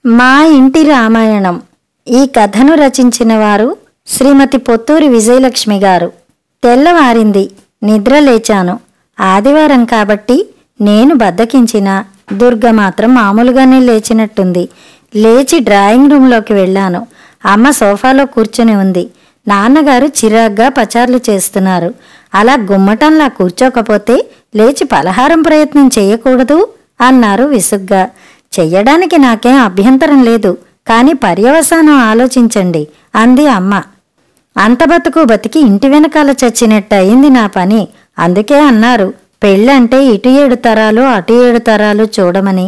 మా ఇంటి రామాయణం. ఈ కథను రచించిన వారు శ్రీమతి పొత్తూరి విజయలక్ష్మి గారు. తెల్లవారింది, నిద్ర లేచాను. ఆదివారం కాబట్టి నేను బద్దకించిన దుర్గ మాత్రం మామూలుగానే లేచినట్టుంది. లేచి డ్రాయింగ్ రూంలోకి వెళ్ళాను. అమ్మ సోఫాలో కూర్చుని ఉంది. నాన్నగారు చిరాగ్గా పచార్లు చేస్తున్నారు. అలా గుమ్మటంలా కూర్చోకపోతే లేచి పలహారం ప్రయత్నం చేయకూడదు అన్నారు విసుగ్గా. చెయ్యడానికి నాకేం అభ్యంతరం లేదు, కాని పర్యవసానం ఆలోచించండి అంది అమ్మ. అంత బతుకు బతికి ఇంటి వెనకాల చచ్చినట్టు అయింది నా పని. అందుకే అన్నారు పెళ్ళంటే ఇటు 7 తరాలు అటు 7 తరాలు చూడమని.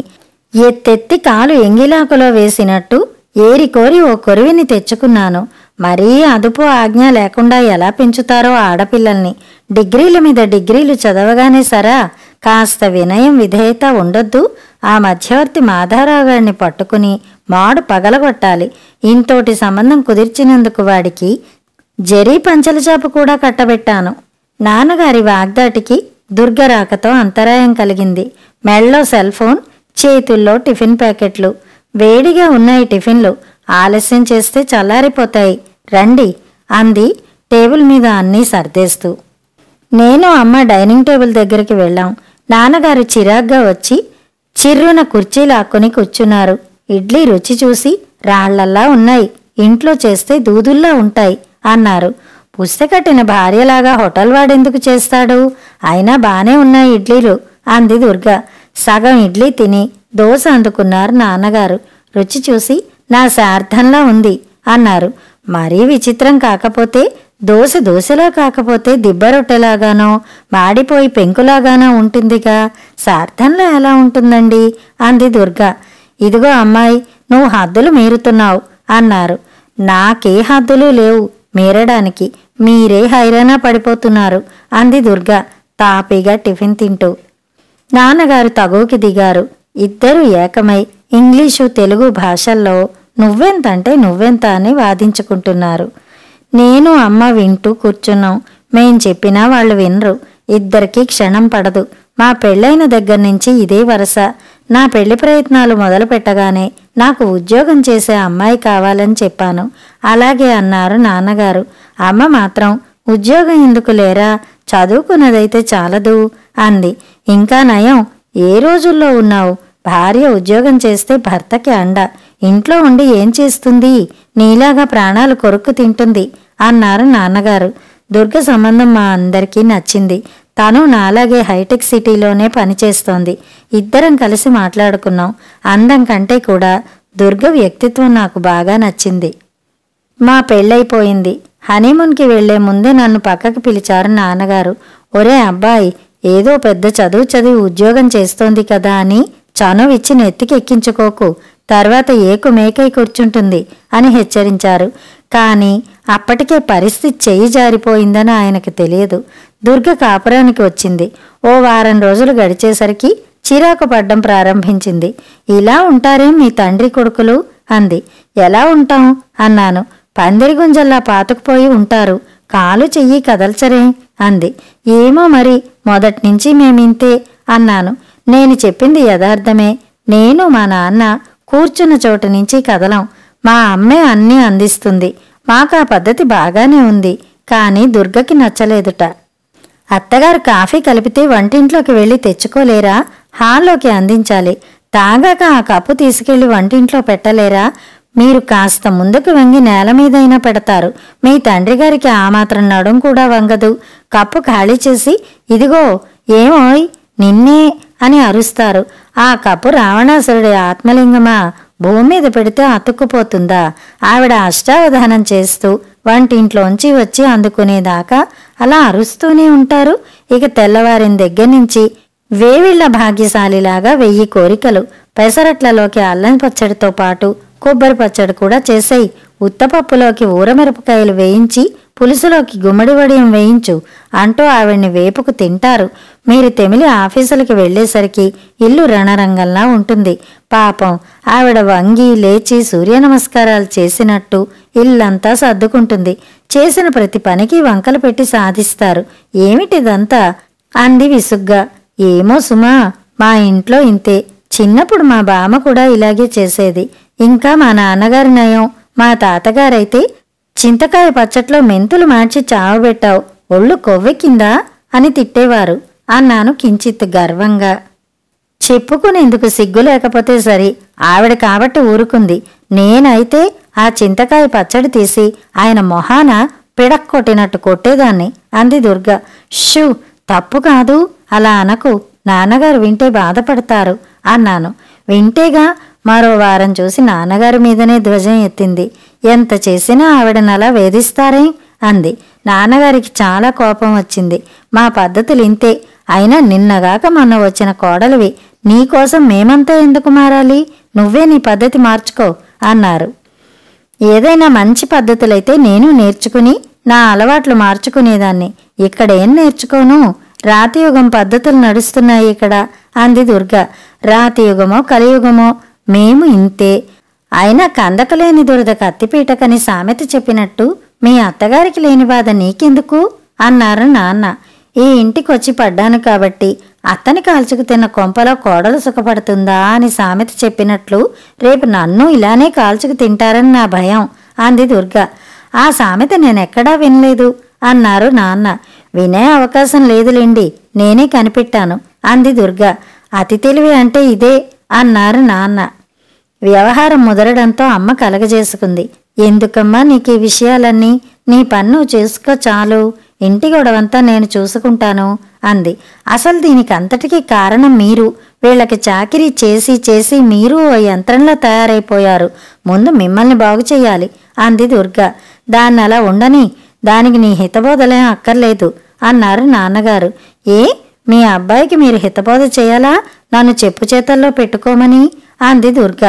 ఎత్తెత్తి కాలు ఎంగిలాకులో వేసినట్టు ఏరికోరి ఓ కొరివిని తెచ్చుకున్నాను. మరీ అదుపు ఆజ్ఞ లేకుండా ఎలా పెంచుతారో ఆడపిల్లల్ని. డిగ్రీల మీద డిగ్రీలు చదవగానే సరా, కాస్త వినయం విధేయత ఉండొద్దు. ఆ మధ్యవర్తి మాధారావు గారిని పట్టుకుని మాడు పగలగొట్టాలి. ఇంతోటి సంబంధం కుదిర్చినందుకు వాడికి జరీ పంచలచాపు కూడా కట్టబెట్టాను. నాన్నగారి వాగ్దాటికి దుర్గ రాకతో అంతరాయం కలిగింది. మెళ్ళో సెల్ ఫోన్, చేతుల్లో టిఫిన్ ప్యాకెట్లు. వేడిగా ఉన్నాయి టిఫిన్లు. ఆలస్యం చేస్తే చల్లారిపోతాయి, రండి అంది టేబుల్ మీద అన్నీ సర్దేస్తూ. నేను అమ్మ డైనింగ్ టేబుల్ దగ్గరికి వెళ్ళాం. నాన్నగారు చిరాగ్గా వచ్చి చిర్రున కుర్చీ లాక్కొని కూర్చున్నారు. ఇడ్లీ రుచి చూసి రాళ్లల్లా ఉన్నాయి, ఇంట్లో చేస్తే దూదుల్లా ఉంటాయి అన్నారు. పుస్తకట్టిన భార్యలాగా హోటల్ వాడెందుకు చేస్తాడు? అయినా బానే ఉన్నాయి ఇడ్లీలు అంది దుర్గ. సగం ఇడ్లీ తిని దోశ అందుకున్నారు నాన్నగారు. రుచి చూసి నా శార్థంలా ఉంది అన్నారు. మరీ విచిత్రం కాకపోతే దోశలా కాకపోతే దిబ్బ రొట్టెలాగానో మాడిపోయి పెంకులాగానో ఉంటుందిగా, శార్థంలో ఎలా ఉంటుందండి అంది దుర్గ. ఇదిగో అమ్మాయి, నువ్వు హద్దులు మీరుతున్నావు అన్నారు. నాకే హద్దులు లేవు మీరడానికి, మీరే హైరానా పడిపోతున్నారు అంది దుర్గ తాపీగా టిఫిన్ తింటూ. నాన్నగారు తగువుకి దిగారు. ఇద్దరూ ఏకమై ఇంగ్లీషు తెలుగు భాషల్లో నువ్వెంతంటే నువ్వెంత అని వాదించుకుంటున్నారు. నేను అమ్మ వింటూ కూర్చున్నాం. మేం చెప్పినా వాళ్ళు వినరు. ఇద్దరికీ క్షణం పడదు. మా పెళ్ళైన దగ్గర నుంచి ఇదే వరస. నా పెళ్లి ప్రయత్నాలు మొదలు పెట్టగానే నాకు ఉద్యోగం చేసే అమ్మాయి కావాలని చెప్పాను. అలాగే అన్నారు నాన్నగారు. అమ్మ మాత్రం ఉద్యోగం ఎందుకు లేరా, చదువుకున్నదైతే చాలదు అంది. ఇంకా నయం, ఏ రోజుల్లో ఉన్నావు? భార్య ఉద్యోగం చేస్తే భర్తకి అండ, ఇంట్లో ఉండి ఏం చేస్తుంది? నీలాగా ప్రాణాలు కొరుక్కు తింటుంది అన్నారు నాన్నగారు. దుర్గ సంబంధం మా అందరికీ నచ్చింది. తను నాలాగే హైటెక్ సిటీలోనే పనిచేస్తోంది. ఇద్దరం కలిసి మాట్లాడుకున్నాం. అందం కంటే కూడా దుర్గ వ్యక్తిత్వం నాకు బాగా నచ్చింది. మా పెళ్ళైపోయింది. హనీమూన్కి వెళ్లే ముందే నన్ను పక్కకి పిలిచారు నాన్నగారు. ఒరే అబ్బాయి, ఏదో పెద్ద చదువు చదివి ఉద్యోగం చేస్తోంది కదా అని చనువిచ్చి నెత్తికి ఎక్కించుకోకు, తర్వాత ఏకు మేకై కూర్చుంటుంది అని హెచ్చరించారు. కానీ అప్పటికే పరిస్థితి చెయ్యి జారిపోయిందని ఆయనకు తెలియదు. దుర్గ కాపురానికి వచ్చింది. ఓ వారం రోజులు గడిచేసరికి చిరాకు పడ్డం ప్రారంభించింది. ఇలా ఉంటారేం మీ తండ్రి కొడుకులు అంది. ఎలా ఉంటాం అన్నాను. పందిరి గుంజల్లా పాతుకుపోయి ఉంటారు, కాలు చెయ్యి కదల్చరే అంది. ఏమో మరి, మొదట్నుంచి మేమింతే అన్నాను. నేను చెప్పింది యథార్థమే. నేను మా నాన్న కూర్చున్న చోటు నుంచి కదలం. మా అమ్మే అన్నీ అందిస్తుంది. మాకా పద్ధతి బాగానే ఉంది. కానీ దుర్గకి నచ్చలేదుట. అత్తగారు కాఫీ కలిపితే వంటింట్లోకి వెళ్ళి తెచ్చుకోలేరా? హాల్లోకి అందించాలి. తాగాక ఆ కప్పు తీసుకెళ్లి వంటింట్లో పెట్టలేరా? మీరు కాస్త ముందుకు వంగి నేల మీదైనా పెడతారు. మీ తండ్రి గారికి ఆ మాత్రం నడుం కూడా వంగదు. కప్పు ఖాళీ చేసి ఇదిగో ఏమోయ్ నిన్నే అని అరుస్తారు. ఆ కప్పు రావణాసురుడి ఆత్మలింగమా? భూమి మీద పెడితే అతుక్కుపోతుందా? ఆవిడ అష్టావధానం చేస్తూ వంటింట్లోంచి వచ్చి అందుకునేదాకా అలా అరుస్తూనే ఉంటారు. ఇక తెల్లవారిన దగ్గర నుంచి వేవిళ్ల భాగ్యశాలిలాగా 1000 కోరికలు. పెసరట్లలోకి అల్లం పచ్చడితో పాటు కొబ్బరి పచ్చడి కూడా చేసేయి. ఉత్తపప్పులోకి ఊరమిరపకాయలు వేయించి పులుసులోకి గుమ్మడి వడియం వేయించు అంటూ ఆవిడ్ని వేపుకు తింటారు. మీరు తెమిలి ఆఫీసులకి వెళ్లేసరికి ఇల్లు రణరంగంలా ఉంటుంది. పాపం ఆవిడ వంగి లేచి సూర్య నమస్కారాలు చేసినట్టు ఇల్లంతా సర్దుకుంటుంది. చేసిన ప్రతి పనికి వంకలు పెట్టి సాధిస్తారు. ఏమిటిదంతా అంది విసుగ్గా. ఏమో సుమా, మా ఇంట్లో ఇంతే. చిన్నప్పుడు మా బామ్మ కూడా ఇలాగే చేసేది. ఇంకా మా నాన్నగారి నయం. మా తాతగారైతే చింతకాయ పచ్చట్లో మెంతులు మార్చి చావబెట్టావు, ఒళ్ళు కొవ్వెక్కిందా అని తిట్టేవారు అన్నాను కించిత్ గర్వంగా. చెప్పుకునేందుకు సిగ్గు లేకపోతే సరి. ఆవిడ కాబట్టి ఊరుకుంది. నేనైతే ఆ చింతకాయ పచ్చడి తీసి ఆయన మొహాన పిడక్కొట్టినట్టు కొట్టేదాన్ని అంది దుర్గ. షూ, తప్పు కాదు, అలా అనకు. నాన్నగారు వింటే బాధపడతారు అన్నాను. వింటేగా. మరో వారం చూసి నాన్నగారి మీదనే ధ్వజం ఎత్తింది. ఎంత చేసినా ఆవిడనలా వేధిస్తారే అంది. నాన్నగారికి చాలా కోపం వచ్చింది. మా పద్ధతులు ఇంతే. అయినా నిన్నగాక మొన్న వచ్చిన కోడలివి. నీకోసం మేమంతా ఎందుకు మారాలి? నువ్వే నీ పద్ధతి మార్చుకో అన్నారు. ఏదైనా మంచి పద్ధతులైతే నేను నేర్చుకుని నా అలవాట్లు మార్చుకునేదాన్ని. ఇక్కడేం నేర్చుకోను? రాతియుగం పద్ధతులు నడుస్తున్నాయి ఇక్కడ అంది దుర్గ. రాతియుగమో కలియుగమో మేము ఇంతే. అయినా కందకలేని దురద కత్తిపీటకని సామెత చెప్పినట్టు మీ అత్తగారికి లేని బాధ నీకెందుకు అన్నారు నాన్న. ఈ ఇంటికొచ్చి పడ్డాను కాబట్టి అత్తని కాల్చుకు తిన్న కొంపలో కోడలు సుఖపడుతుందా అని సామెత చెప్పినట్లు రేపు నన్ను ఇలానే కాల్చుకు తింటారని నా భయం అంది దుర్గ. ఆ సామెత నేనెక్కడా వినలేదు అన్నారు నాన్న. వినే అవకాశం లేదులేండి, నేనే కనిపెట్టాను అంది దుర్గ. అతి తెలివి అంటే ఇదే అన్నారు నాన్న. వ్యవహారం ముదరడంతో అమ్మ కలగజేసుకుంది. ఎందుకమ్మా నీకు ఈ విషయాలన్నీ? నీ పన్ను చేసుకో చాలు. ఇంటి గొడవంతా నేను చూసుకుంటాను అంది. అసలు దీనికి అంతటికీ కారణం మీరు. వీళ్ళకి చాకిరీ చేసి చేసి మీరు ఓ యంత్రంలా తయారైపోయారు. ముందు మిమ్మల్ని బాగు చెయ్యాలి అంది దుర్గ. దాన్ని అలా ఉండని, దానికి నీ హితబోధలేం అక్కర్లేదు అన్నారు నాన్నగారు. ఏ, మీ అబ్బాయికి మీరు హితబోధ చేయాలా? నన్ను చెప్పు చేతల్లో పెట్టుకోమని అంది దుర్గ.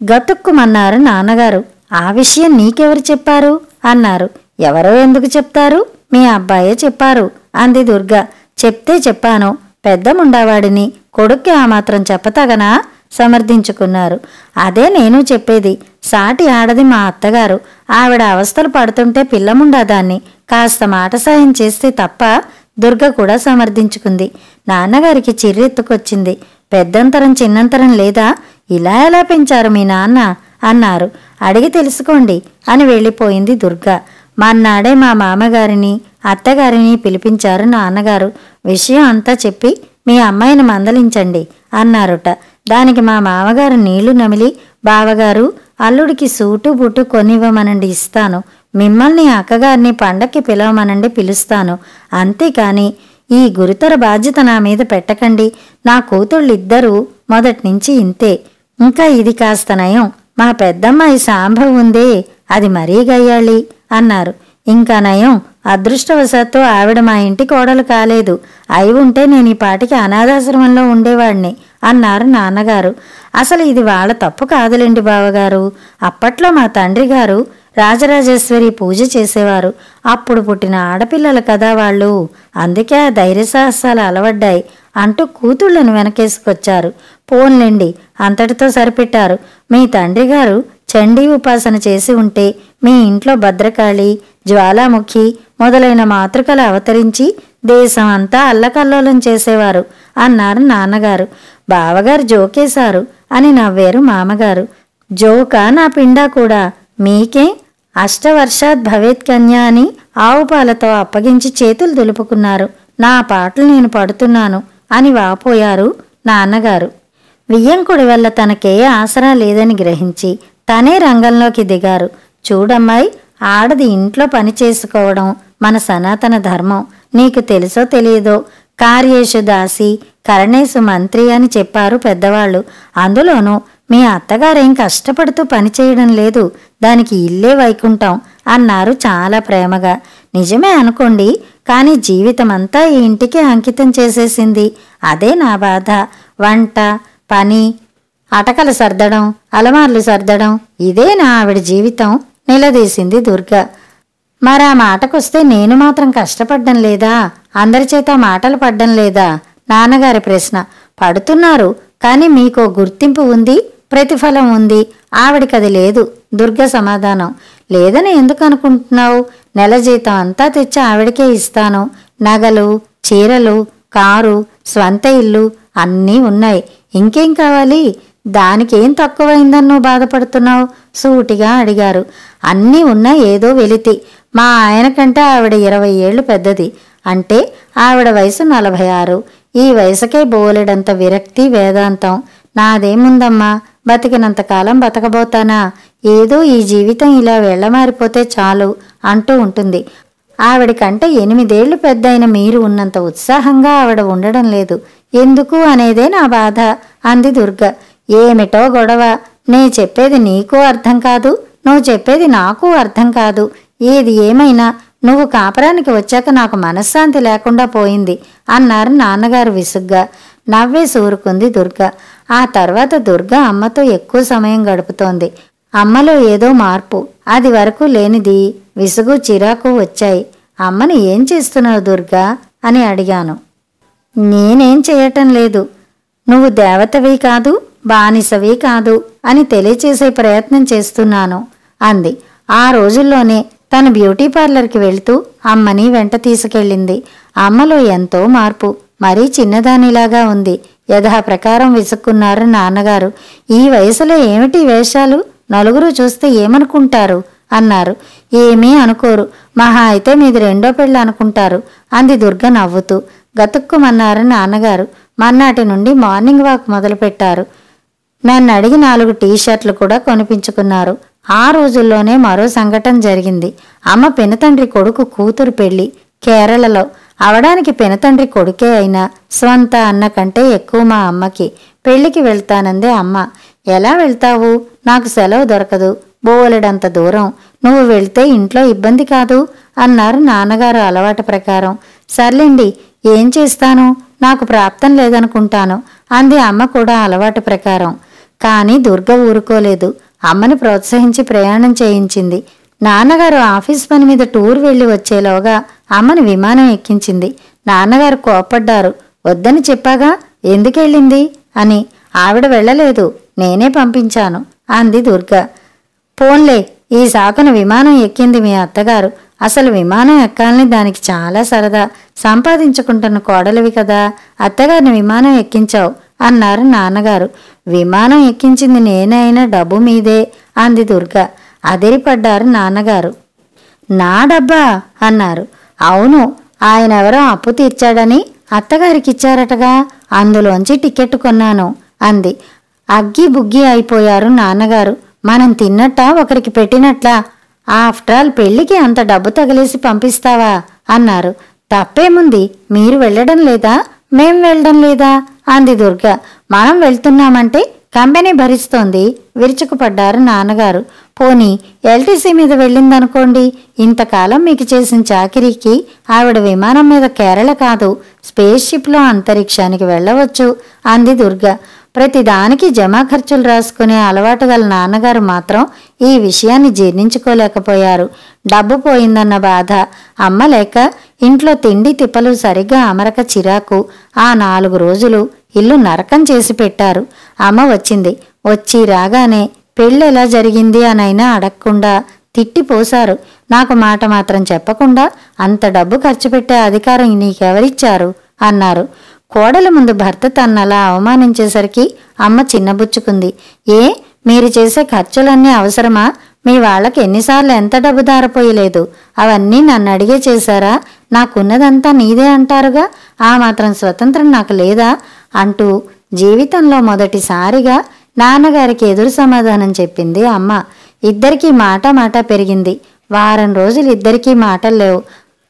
గతుక్కుమన్నారు నాన్నగారు. ఆ విషయం నీకెవరు చెప్పారు అన్నారు. ఎవరో ఎందుకు చెప్తారు? మీ అబ్బాయే చెప్పారు అంది దుర్గ. చెప్తే చెప్పాను, పెద్ద ముండావాడిని, కొడుక్కి ఆ మాత్రం చెప్పతగనా సమర్థించుకున్నారు. అదే నేను చెప్పేది. సాటి ఆడది మా అత్తగారు. ఆవిడ అవస్థలు పడుతుంటే పిల్లముండాదాన్ని కాస్త మాట సాయం చేస్తే తప్ప దుర్గ కూడా సమర్థించుకుంది. నాన్నగారికి చిర్రెత్తుకొచ్చింది. పెద్దంతరం చిన్నంతరం లేదా? ఇలా ఎలా పెంచారు మీ నాన్న అన్నారు. అడిగి తెలుసుకోండి అని వెళ్ళిపోయింది దుర్గ. మన్నాడే మా మామగారిని అత్తగారిని పిలిపించారు నాన్నగారు. విషయం అంతా చెప్పి మీ అమ్మాయిని మందలించండి అన్నారుట. దానికి మా మామగారు నీళ్లు నమిలి, బావగారు, అల్లుడికి సూటు బుట్టు కొనివ్వమనండి, ఇస్తాను. మిమ్మల్ని అక్కగారిని పండక్కి పిలవమనండి, పిలుస్తాను. అంతేకాని ఈ గురుతర బాధ్యత నా మీద పెట్టకండి. నా కూతుళ్ళిద్దరూ మొదట్నుంచి ఇంతే. ఇంకా ఇది కాస్త నయం. మా పెద్దమ్మాయి సాంభవి ఉందే, అది మరీ గయ్యాళి అన్నారు. ఇంకా నయం, అదృష్టవశాత్తు ఆవిడ మా ఇంటి కోడలు కాలేదు. అయి ఉంటే నేను ఈ పాటికి అనాథాశ్రమంలో ఉండేవాడిని అన్నారు నాన్నగారు. అసలు ఇది వాళ్ళ తప్పు కాదులేండి బావగారు. అప్పట్లో మా తండ్రి గారు రాజరాజేశ్వరి పూజ చేసేవారు. అప్పుడు పుట్టిన ఆడపిల్లలు కదా వాళ్ళు. అందుకే ఆ ధైర్య సాహసాలు అలవడ్డాయి అంటూ కూతుళ్లను వెనకేసుకొచ్చారు. పోన్లేండి, అంతటితో సరిపెట్టారు. మీ తండ్రి గారు చండీ ఉపాసన చేసి ఉంటే మీ ఇంట్లో భద్రకాళి, జ్వాలాముఖి మొదలైన మాతృకలు అవతరించి దేశం అంతా అల్లకల్లోలం చేసేవారు అన్నారు నాన్నగారు. బావగారు జోకేశారు అని నవ్వారు మామగారు. జోకా నా పిండా కూడా? మీకే అష్టవర్షాత్ భవేత్ కన్యా అని ఆవు పాలతో అప్పగించి చేతులు దులుపుకున్నారు. నా పాటలు నేను పడుతున్నాను అని వాపోయారు నాన్నగారు. వియ్యంకుడి వల్ల తనకే ఆసరా లేదని గ్రహించి తనే రంగంలోకి దిగారు. చూడమ్మాయి, ఆడది ఇంట్లో పని చేసుకోవడం మన సనాతన ధర్మం. నీకు తెలుసో తెలియదో, కార్యేషు దాసి కరణేశు మంత్రి అని చెప్పారు పెద్దవాళ్ళు. అందులోనూ మీ అత్తగారేం కష్టపడుతూ పనిచేయడం లేదు, దానికి ఇల్లే వైకుంఠం అన్నారు చాలా ప్రేమగా. నిజమే అనుకోండి, కానీ జీవితమంతా ఈ ఇంటికి అంకితం చేసేసింది. అదే నా బాధ. వంట పని, అటకలు సర్దడం, అలమార్లు సర్దడం, ఇదే నా ఆవిడ జీవితం నిలదీసింది దుర్గ. మరా మాటకొస్తే నేను మాత్రం కష్టపడ్డం లేదా? అందరి చేత మాటలు పడ్డం లేదా? నాన్నగారి ప్రశ్న. పడుతున్నారు, కానీ మీకో గుర్తింపు ఉంది, ప్రతిఫలం ఉంది. ఆవిడికది లేదు. దుర్గ సమాధానం. లేదని ఎందుకు అనుకుంటున్నావు? నెల జీతం అంతా తెచ్చి ఆవిడకే ఇస్తాను. నగలు, చీరలు, కారు, స్వంత ఇల్లు అన్నీ ఉన్నాయి. ఇంకేం కావాలి? దానికేం తక్కువైందని నువ్వు బాధపడుతున్నావు? సూటిగా అడిగారు. అన్నీ ఉన్నా ఏదో వెలితి. మా ఆయన కంటే ఆవిడ 20 ఏళ్లు పెద్దది. అంటే ఆవిడ వయసు 46. ఈ వయసుకే బోలెడంత విరక్తి, వేదాంతం. నాదేముందమ్మా, బతికినంతకాలం బతకబోతానా? ఏదో ఈ జీవితం ఇలా వెళ్ళమారిపోతే చాలు అంటూ ఉంటుంది. ఆవిడకంటే 8 ఏళ్లు పెద్దయిన మీరు ఉన్నంత ఉత్సాహంగా ఆవిడ ఉండడం లేదు. ఎందుకు అనేదే నా బాధ అంది దుర్గ. ఏమిటో గొడవ. నే చెప్పేది నీకు అర్థం కాదు, నువ్వు చెప్పేది నాకు అర్థం కాదు. ఏది ఏమైనా నువ్వు కాపురానికి వచ్చాక నాకు మనశ్శాంతి లేకుండా పోయింది అన్నారు నాన్నగారు విసుగ్గా. నవ్వేసి ఊరుకుంది దుర్గ. ఆ తర్వాత దుర్గ అమ్మతో ఎక్కువ సమయం గడుపుతోంది. అమ్మలో ఏదో మార్పు, అది వరకు లేనిది విసుగు, చిరాకు వచ్చాయి. అమ్మని ఏం చేస్తున్నావు దుర్గా అని అడిగాను. నేనేం చేయటం లేదు, నువ్వు దేవతవి కాదు, బానిసవి కాదు అని తెలియచేసే ప్రయత్నం చేస్తున్నాను అంది. ఆ రోజుల్లోనే తను బ్యూటీ పార్లర్కి వెళ్తూ అమ్మని వెంట తీసుకెళ్ళింది. అమ్మలో ఎంతో మార్పు, మరీ చిన్నదానిలాగా ఉంది. యథాప్రకారం విసుక్కున్నారు నాన్నగారు. ఈ వయసులో ఏమిటి వేషాలు? నలుగురు చూస్తే ఏమనుకుంటారు అన్నారు. ఏమీ అనుకోరు, మహా అయితే మీది 2వ పెళ్ళి అనుకుంటారు అంది దుర్గ నవ్వుతూ. గతుక్కుమన్నారు నాన్నగారు. మర్నాటి నుండి మార్నింగ్ వాక్ మొదలుపెట్టారు. నన్ను అడిగి 4 టీషర్ట్లు కూడా కొనిపించుకున్నారు. ఆ రోజుల్లోనే మరో సంఘటన జరిగింది. అమ్మ పినతండ్రి కొడుకు కూతురు పెళ్లి కేరళలో. అవడానికి పినతండ్రి కొడుకే అయినా స్వంత అన్న కంటే ఎక్కువ మా అమ్మకి. పెళ్లికి వెళ్తానందే అమ్మ. ఎలా వెళ్తావు? నాకు సెలవు దొరకదు, బోలెడంత దూరం. నువ్వు వెళ్తే ఇంట్లో ఇబ్బంది కాదు అన్నారు నాన్నగారు అలవాటు ప్రకారం. సర్లేండి, ఏం చేస్తాను, నాకు ప్రాప్తం లేదనుకుంటాను అంది అమ్మ కూడా అలవాటు ప్రకారం. కానీ దుర్గ ఊరుకోలేదు. అమ్మని ప్రోత్సహించి ప్రయాణం చేయించింది. నాన్నగారు ఆఫీస్ పని మీద టూర్ వెళ్లి వచ్చేలోగా అమ్మని విమానం ఎక్కించింది. నాన్నగారు కోప్పడ్డారు. వద్దని చెప్పాగా, ఎందుకెళ్ళింది అని. ఆవిడ వెళ్ళలేదు, నేనే పంపించాను అంది దుర్గ. పోన్లే, ఈ సాకున విమానం ఎక్కింది మీ అత్తగారు. అసలు విమానం ఎక్కాలని దానికి చాలా సరదా. సంపాదించుకుంటున్న కోడలివి కదా, అత్తగారిని విమానం ఎక్కించావు అన్నారు నాన్నగారు. విమానం ఎక్కించింది నేనైనా డబ్బు మీదే అంది దుర్గ. అదిరిపడ్డారు నాన్నగారు. నా డబ్బా అన్నారు. అవును, ఆయనెవరో అప్పు తీర్చాడని అత్తగారికిచ్చారటగా, అందులోంచి టికెట్ కొన్నాను అంది. అగ్గి బుగ్గి అయిపోయారు నాన్నగారు. మనం తిన్నట్టా ఒకరికి పెట్టినట్లా? ఆఫ్టర్ ఆల్ పెళ్లికి అంత డబ్బు తగిలేసి పంపిస్తావా అన్నారు. తప్పేముంది, మీరు వెళ్ళడం లేదా, మేం వెళ్ళడం లేదా అంది దుర్గ. మనం వెళ్తున్నామంటే కంపెనీ భరిస్తోంది విరుచుకుపడ్డారు నాన్నగారు. పోనీ ఎల్టీసీ మీద వెళ్ళిందనుకోండి, ఇంతకాలం మీకు చేసిన చాకిరీకి ఆవిడ విమానం మీద కేరళ కాదు, స్పేస్ షిప్లో అంతరిక్షానికి వెళ్ళవచ్చు అంది దుర్గ. ప్రతిదానికి జమా ఖర్చులు రాసుకునే అలవాటు గల నాన్నగారు మాత్రం ఈ విషయాన్ని జీర్ణించుకోలేకపోయారు. డబ్బు పోయిందన్న బాధ, అమ్మ లేక ఇంట్లో తిండి తిప్పలు సరిగ్గా అమరక చిరాకు. ఆ 4 రోజులు ఇల్లు నరకం చేసి పెట్టారు. అమ్మ వచ్చింది. వచ్చి రాగానే పెళ్ళెలా జరిగింది అనైనా అడగకుండా తిట్టిపోశారు. నాకు మాట మాత్రం చెప్పకుండా అంత డబ్బు ఖర్చు పెట్టే అధికారం నీకెవరిచ్చారు అన్నారు. కోడల ముందు భర్త తన్నలా అవమానించేసరికి అమ్మ చిన్నబుచ్చుకుంది. ఏ, మీరు చేసే ఖర్చులన్నీ అవసరమా? మీ వాళ్ళకి ఎన్నిసార్లు ఎంత డబ్బు దారపోయలేదు, అవన్నీ నన్ను అడిగే చేశారా? నాకున్నదంతా నీదే అంటారుగా, ఆ మాత్రం స్వతంత్రం నాకు లేదా అంటూ జీవితంలో మొదటిసారిగా నాన్నగారికి ఎదురు సమాధానం చెప్పింది అమ్మ. ఇద్దరికీ మాట పెరిగింది. వారం రోజులు ఇద్దరికీ మాటలు లేవు.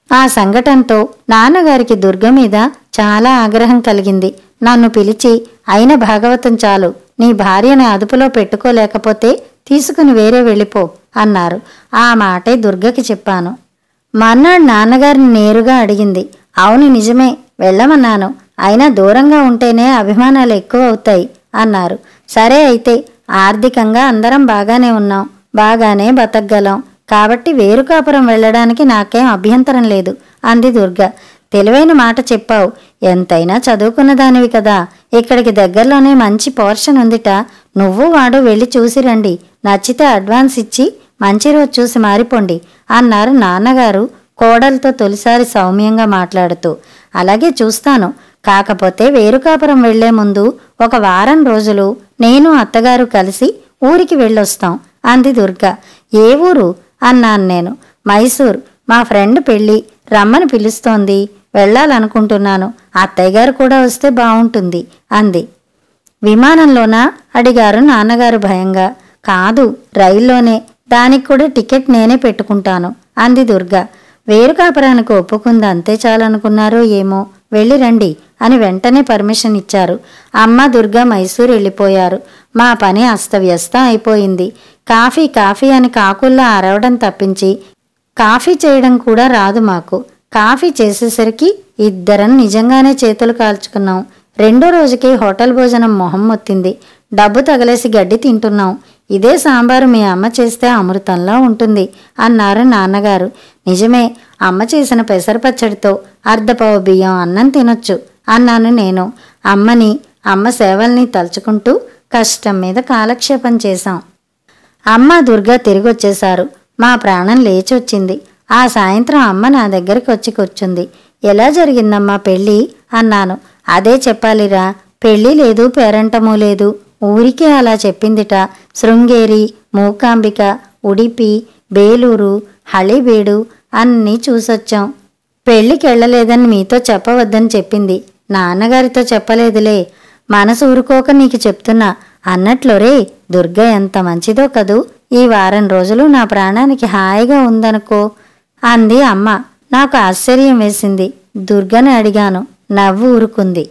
ఆ సంఘటనతో నాన్నగారికి దుర్గ మీద చాలా ఆగ్రహం కలిగింది. నన్ను పిలిచి, అయిన భాగవతం చాలు, నీ భార్యని అదుపులో పెట్టుకోలేకపోతే తీసుకుని వేరే వెళ్ళిపో అన్నారు. ఆ మాటే దుర్గకి చెప్పాను. మర్నాడు నాన్నగారిని నేరుగా అడిగింది. అవును, నిజమే, వెళ్ళమన్నాను. అయినా దూరంగా ఉంటేనే అభిమానాలు ఎక్కువ అవుతాయి అన్నారు. సరే అయితే, ఆర్థికంగా అందరం బాగానే ఉన్నాం, బాగానే బతకగలం కాబట్టి వేరు కాపురం వెళ్ళడానికి నాకేం అభ్యంతరం లేదు అంది దుర్గ. తెలివైన మాట చెప్పావు. ఎంతైనా చదువుకున్న దానివి కదా, ఇక్కడికి దగ్గరలోనే మంచి పోర్షన్ ఉందిట. నువ్వు వాడు వెళ్ళి చూసి రండి, నచ్చితే అడ్వాన్స్ ఇచ్చి మంచి రోజు చూసి మారిపోండి అన్నారు నాన్నగారు కోడలతో తొలిసారి సౌమ్యంగా మాట్లాడుతూ. అలాగే చూస్తాను, కాకపోతే వేరుకాపురం వెళ్లే ముందు ఒక వారం రోజులు నేను అత్తగారు కలిసి ఊరికి వెళ్ళొస్తాం అంది దుర్గ. ఏ ఊరు అన్నాను నేను. మైసూర్, మా ఫ్రెండ్ పెళ్ళి, రమ్మని పిలుస్తోంది, వెళ్ళాలనుకుంటున్నాను. అత్తయ్య గారు కూడా వస్తే బావుంటుంది అంది. విమానంలోనా అడిగారు నాన్నగారు భయంగా. కాదు, రైల్లోనే, దానికి కూడా టికెట్ నేనే పెట్టుకుంటాను అంది దుర్గ. వేరుకాపురానికి ఒప్పుకుంది, అంతే చాలనుకున్నారో ఏమో. వెళ్ళి రండి అని వెంటనే పర్మిషన్ ఇచ్చారు. అమ్మ దుర్గ మైసూర్ వెళ్ళిపోయారు. మా పని అస్తవ్యస్తం అయిపోయింది. కాఫీ కాఫీ అని కాకుల్లా అరవడం తప్పించి కాఫీ చేయడం కూడా రాదు మాకు. కాఫీ చేసేసరికి ఇద్దరం నిజంగానే చేతులు కాల్చుకున్నాం. రెండో రోజుకి హోటల్ భోజనం మొహం మొత్తింది. డబ్బు తగలేసి గడ్డి తింటున్నాం. ఇదే సాంబారు మీ అమ్మ చేస్తే అమృతంలా ఉంటుంది అన్నారు నాన్నగారు. నిజమే, అమ్మ చేసిన పెసరపచ్చడితో అర్ధపావు బియ్యం అన్నం తినొచ్చు అన్నాను నేను. అమ్మ సేవల్ని తలుచుకుంటూ కష్టం మీద కాలక్షేపం చేశాం. అమ్మ దుర్గా తిరిగొచ్చేశారు. మా ప్రాణం లేచొచ్చింది. ఆ సాయంత్రం అమ్మ నా దగ్గరికి వచ్చి కూర్చుంది. ఎలా జరిగిందమ్మా పెళ్ళి అన్నాను. అదే చెప్పాలిరా, పెళ్ళి లేదు, పేరంటమూ లేదు, ఊరికే అలా చెప్పిందిట. శృంగేరి, మూకాంబిక, ఉడిపి, బేలూరు, హళీబీడు అన్నీ చూసొచ్చాం. పెళ్ళికెళ్ళలేదని మీతో చెప్పవద్దని చెప్పింది. నాన్నగారితో చెప్పలేదులే, మనసు ఊరుకోక నీకు చెప్తున్నా. అన్నట్లోరే, దుర్గ ఎంత మంచిదో కదూ. ఈ వారం రోజులు నా ప్రాణానికి హాయిగా ఉందనుకో అంది అమ్మ. నాకు ఆశ్చర్యం వేసింది. దుర్గని అడిగాను. నవ్వు ఊరుకుంది.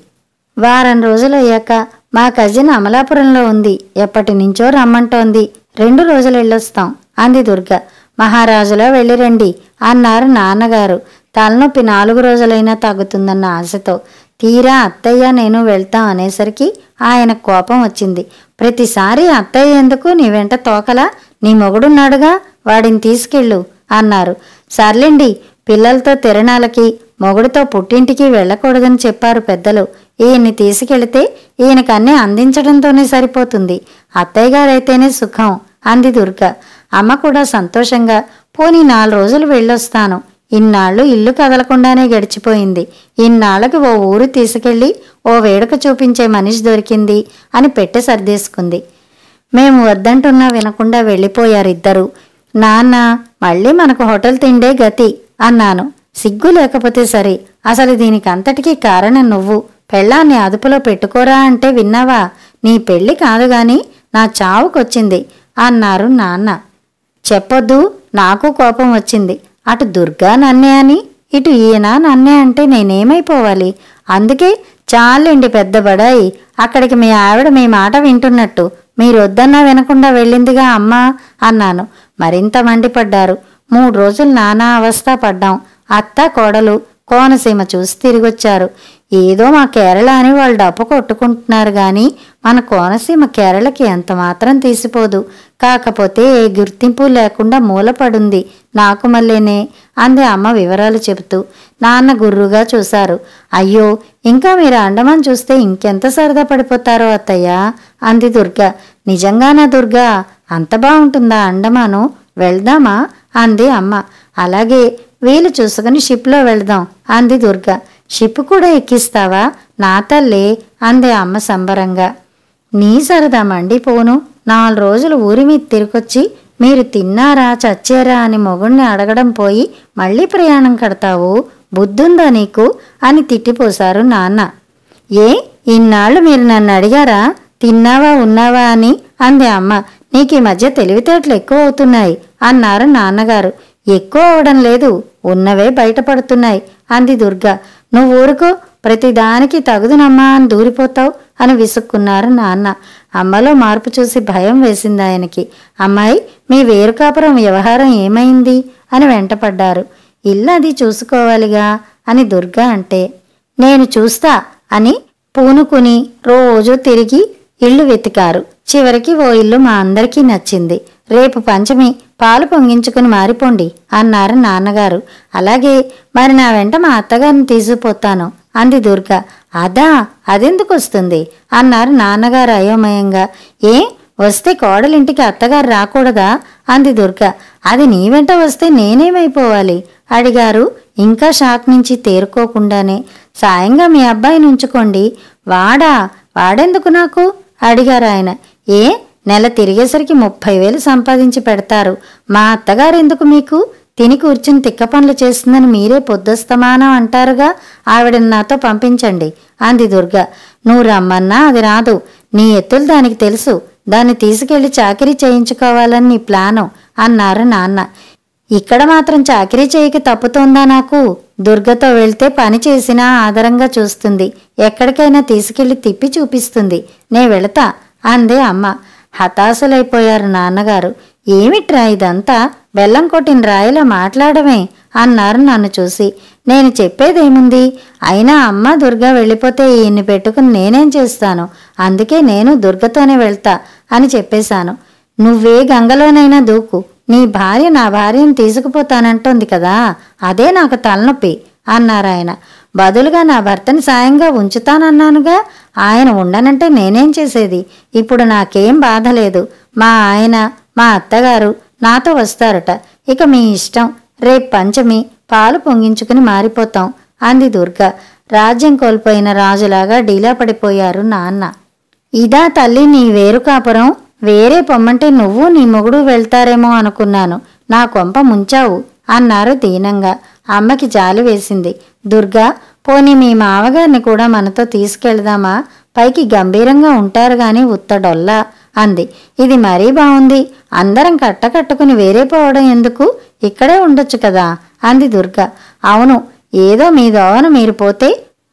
వారం రోజులయ్యాక మా కజిన్ అమలాపురంలో ఉంది, ఎప్పటినుంచో రమ్మంటోంది. 2 రోజులు వెళ్ళొస్తాం అంది దుర్గ. మహారాజులా వెళ్ళిరండి అన్నారు నాన్నగారు. తలనొప్పి 4 రోజులైనా తగ్గుతుందన్న ఆశతో. తీరా అత్తయ్య నేను వెళ్తాం అనేసరికి ఆయన కోపం వచ్చింది. ప్రతిసారి అత్తయ్య ఎందుకు నీ వెంట తోకలా? నీ మొగుడున్నాడుగా, వాడిని తీసుకెళ్ళు అన్నారు. సర్లేండి, పిల్లలతో తిరణాలకి, మొగుడితో పుట్టింటికి వెళ్ళకూడదని చెప్పారు పెద్దలు. ఈయన్ని తీసుకెళితే ఈయనకన్నీ అందించడంతోనే సరిపోతుంది. అత్తయ్య గారైతేనే సుఖం అంది దుర్గ. అమ్మ కూడా సంతోషంగా, పోనీ 4 రోజులు వెళ్ళొస్తాను. ఇన్నాళ్ళు ఇల్లు కదలకుండానే గడిచిపోయింది. ఇన్నాళ్ళకి ఓ ఊరు తీసుకెళ్ళి ఓ వేడుక చూపించే మనిషి దొరికింది అని పెట్టె సర్దేసుకుంది. మేము వద్దంటున్నా వినకుండా వెళ్ళిపోయారిద్దరూ. నాన్న, మళ్ళీ మనకు హోటల్ తిండే గతి అన్నాను. సిగ్గు లేకపోతే సరే, అసలు దీనికంతటికీ కారణం నువ్వు. పెళ్ళాన్ని అదుపులో పెట్టుకోరా అంటే విన్నావా? నీ పెళ్ళి కాదుగాని నా చావుకొచ్చింది అన్నారు నాన్న. చెప్పొద్దు, నాకు కోపం వచ్చింది. అటు దుర్గా నన్నే అని, ఇటు ఈయన నన్నే అంటే నేనేమైపోవాలి? అందుకే చాలండి పెద్ద బడాయి, అక్కడికి మీ ఆవిడ మీ మాట వింటున్నట్టు మీరొద్దన్నా వినకుండా వెళ్ళిందిగా అమ్మా అన్నాను. మరింత మండిపడ్డారు. 3 రోజులు నానా అవస్థ పడ్డాం. అత్త కోడలు కోనసీమ చూసి తిరిగొచ్చారు. ఏదో మా కేరళ అని వాళ్ళు డప్పు కొట్టుకుంటున్నారు గాని మన కోనసీమ కేరళకి ఎంత మాత్రం తీసిపోదు. కాకపోతే ఏ గుర్తింపు లేకుండా మూలపడుంది నాకు మళ్ళీనే అంది అమ్మ వివరాలు చెబుతూ. నాన్న గుర్రుగా చూశారు. అయ్యో, ఇంకా మీరు అండమాన్ చూస్తే ఇంకెంత సరదా పడిపోతారో అత్తయ్య అంది దుర్గ. నిజంగానా దుర్గా? అంత బాగుంటుందా అండమాను? వెళ్దామా అంది అమ్మ. అలాగే, వీలు చూసుకుని షిప్లో వెళదాం అంది దుర్గ. షిప్ కూడా ఎక్కిస్తావా? నా తల్లే అంది అమ్మ సంబరంగా. నీ సరదా మండిపోను. 4 రోజులు ఊరి మీద తిరిగొచ్చి మీరు తిన్నారా చచ్చారా అని మొగుణ్ణి అడగడం పోయి మళ్ళీ ప్రయాణం కడతావు, బుద్ధుందా నీకు అని తిట్టిపోశారు నాన్న. ఏ, ఇన్నాళ్ళు మీరు నన్ను అడిగారా తిన్నావా ఉన్నావా అని అంది అమ్మ. నీకు ఈ మధ్య తెలివితేటలు ఎక్కువ అవుతున్నాయి అన్నారు నాన్నగారు. ఎక్కువ అవడం లేదు, ఉన్నవే బయటపడుతున్నాయి అంది దుర్గ. నువ్వు ఊరుకో, ప్రతిదానికి తగుదునమ్మా అని దూరిపోతావు అని విసుక్కున్నారు నాన్న. అమ్మలో మార్పు చూసి భయం వేసింది ఆయనకి. అమ్మాయి, మీ వేరుకాపురం వ్యవహారం ఏమైంది అని వెంటపడ్డారు. ఇల్లు అది చూసుకోవాలిగా అని దుర్గ అంటే, నేను చూస్తా అని పూనుకుని రోజూ తిరిగి ఇల్లు వెతికారు. చివరికి ఓ ఇల్లు మా అందరికీ నచ్చింది. రేపు పంచమి, పాలు పొంగించుకుని మారిపోండి అన్నారు నాన్నగారు. అలాగే, మరి నా వెంట మా అత్తగారిని తీసుకుపోతాను అంది దుర్గ. అదా, అదెందుకు వస్తుంది అన్నారు నాన్నగారు అయోమయంగా. ఏ, వస్తే కోడలింటికి అత్తగారు రాకూడదా అంది దుర్గ. అది నీ వెంట వస్తే నేనేమైపోవాలి అడిగారు ఇంకా షాక్ నుంచి తేరుకోకుండానే. సాయంగా మీ అబ్బాయిని ఉంచుకోండి. వాడెందుకు నాకు అడిగారు ఆయన. ఏ నెల తిరిగేసరికి 30,000 సంపాదించి పెడతారు. మా అత్తగారు ఎందుకు మీకు? తిని కూర్చుని తిక్క పనులు చేస్తుందని మీరే పొద్దుస్తమానం అంటారుగా. ఆవిడని నాతో పంపించండి అంది దుర్గ. నువ్వు రమ్మన్నా అది రాదు. నీ ఎత్తులు దానికి తెలుసు. దాన్ని తీసుకెళ్లి చాకిరీ చేయించుకోవాలని నీ ప్లాను అన్నారు నాన్న. ఇక్కడ మాత్రం చాకిరీ చేయక తప్పుతోందా నాకు? దుర్గతో వెళ్తే పని చేసినా ఆదరంగా చూస్తుంది. ఎక్కడికైనా తీసుకెళ్లి తిప్పి చూపిస్తుంది. నే వెళతా అందే అమ్మ. హతాశులైపోయారు నాన్నగారు. ఏమిట్రా ఇదంతా? బెల్లం కొట్టిన రాయిలా మాట్లాడమే అన్నారు నన్ను చూసి. నేను చెప్పేదేముంది? అయినా అమ్మ దుర్గ వెళ్ళిపోతే ఈయన్ని పెట్టుకుని నేనేం చేస్తాను? అందుకే నేను దుర్గతోనే వెళ్తా అని చెప్పేశాను. నువ్వే గంగలోనైనా దూకు. నీ భార్య నా భార్యను తీసుకుపోతానంటోంది కదా, అదే నాకు తలనొప్పి అన్నారాయన. బదులుగా నా భర్తని సాయంగా ఉంచుతానన్నానుగా. ఆయన ఉండనంటే నేనేం చేసేది? ఇప్పుడు నాకేం బాధ లేదు. మా ఆయన మా అత్తగారు నాతో వస్తారట. ఇక మీ ఇష్టం. రేపు పంచమి, పాలు పొంగించుకుని మారిపోతాం అంది దుర్గ. రాజ్యం కోల్పోయిన రాజులాగా డీలా పడిపోయారు నాన్న. ఇదా తల్లి నీ వేరు కాపురం? వేరే పొమ్మంటే నువ్వు నీ మొగుడు వెళ్తారేమో అనుకున్నాను. నా కొంప ముంచావు అన్నారు దీనంగా. అమ్మకి జాలి వేసింది. దుర్గా, పోనీ మీ మావగారిని కూడా మనతో తీసుకెళ్దామా? పైకి గంభీరంగా ఉంటారు గాని ఉత్తడొల్లా అంది. ఇది మరీ బావుంది. అందరం కట్టకట్టుకుని వేరే పోవడం ఎందుకు? ఇక్కడే ఉండొచ్చు కదా అంది దుర్గ. అవును, ఏదో మీ దోవన మీరు పోతే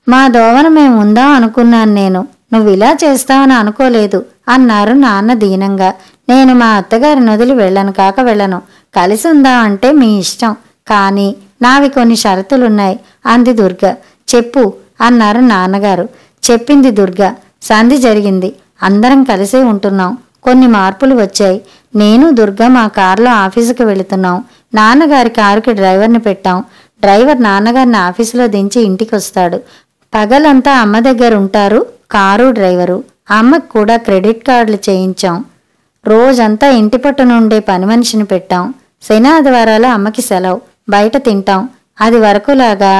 మా దోవన మేము ఉందాం అనుకున్నాను నేను. నువ్విలా చేస్తావని అనుకోలేదు అన్నారు నాన్న దీనంగా. నేను మా అత్తగారిని వదిలి వెళ్ళను కాక వెళ్ళను. కలిసి ఉందాం అంటే మీ ఇష్టం, కానీ నావి కొన్ని షరతులున్నాయి అంది దుర్గ. చెప్పు అన్నారు నాన్నగారు. చెప్పింది దుర్గ. సంధి జరిగింది. అందరం కలిసే ఉంటున్నాం. కొన్ని మార్పులు వచ్చాయి. నేను దుర్గ మా కారులో ఆఫీసుకి వెళుతున్నాం. నాన్నగారి కారుకి డ్రైవర్ని పెట్టాం. డ్రైవర్ నాన్నగారిని ఆఫీసులో దించి ఇంటికి వస్తాడు. పగలంతా అమ్మ దగ్గర ఉంటారు కారు డ్రైవరు. అమ్మకు కూడా క్రెడిట్ కార్డులు చేయించాం. రోజంతా ఇంటి పట్టున ఉండే పని మనిషిని పెట్టాం. శని ఆదివారాలు అమ్మకి సెలవు. బయట తింటాం. అది వరకులాగా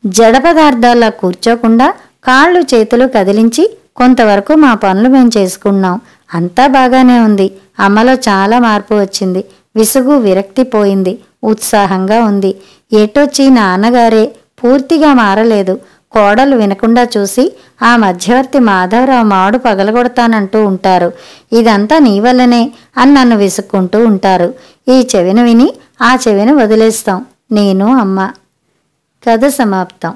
జడ పదార్థాల్లా కూర్చోకుండా కాళ్ళు చేతులు కదిలించి కొంతవరకు మా పనులు మేము చేసుకున్నాం. అంతా బాగానే ఉంది. అమ్మలో చాలా మార్పు వచ్చింది. విసుగు విరక్తి పోయింది. ఉత్సాహంగా ఉంది. ఎటొచ్చి నాన్నగారే పూర్తిగా మారలేదు. కోడలు వినకుండా చూసి ఆ మధ్యవర్తి మాధవరావు మాడు పగలగొడతానంటూ ఉంటారు. ఇదంతా నీ వల్లనే అని నన్ను విసుక్కుంటూ ఉంటారు. ఈ చెవిని విని ఆ చెవిని వదిలేస్తాం నేను అమ్మ. కథ సమాప్తం.